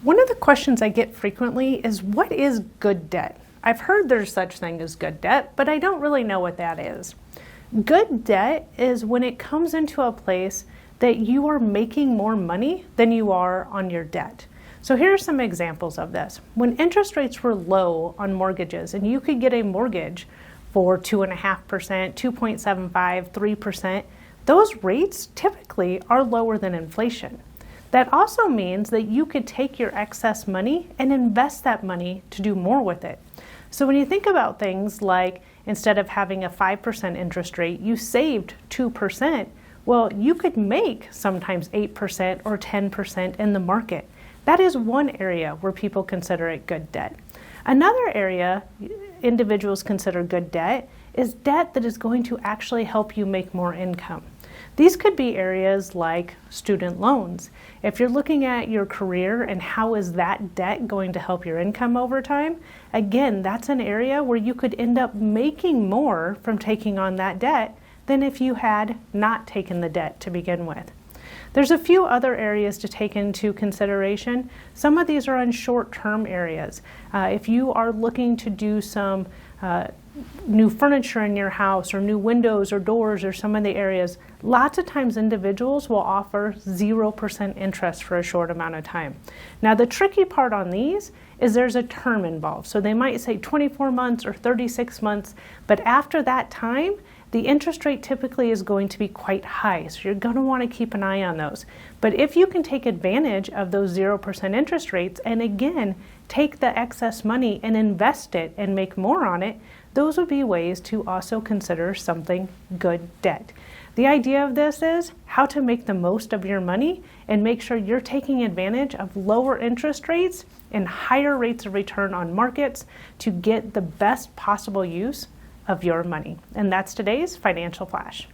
One of the questions I get frequently is, what is good debt? I've heard there's such thing as good debt, but I don't really know what that is. Good debt is when it comes into a place that you are making more money than you are on your debt. So here are some examples of this. When interest rates were low on mortgages and you could get a mortgage for 2.5%, 2.75%, 3%, those rates typically are lower than inflation. That also means that you could take your excess money and invest that money to do more with it. So when you think about things like instead of having a 5% interest rate, you saved 2%, well, you could make sometimes 8% or 10% in the market. That is one area where people consider it good debt. Another area individuals consider good debt is debt that is going to actually help you make more income. These could be areas like student loans. If you're looking at your career and how is that debt going to help your income over time, again, that's an area where you could end up making more from taking on that debt than if you had not taken the debt to begin with. There's a few other areas to take into consideration. Some of these are on short-term areas. If you are looking to do some new furniture in your house or new windows or doors or some of the areas, lots of times individuals will offer 0% interest for a short amount of time. Now the tricky part on these is there's a term involved. So they might say 24 months or 36 months, but after that time, the interest rate typically is going to be quite high. So you're going to want to keep an eye on those. But if you can take advantage of those 0% interest rates and again, take the excess money and invest it and make more on it, those would be ways to also consider something good debt. The idea of this is how to make the most of your money and make sure you're taking advantage of lower interest rates and higher rates of return on markets to get the best possible use of your money. And that's today's Financial Flash.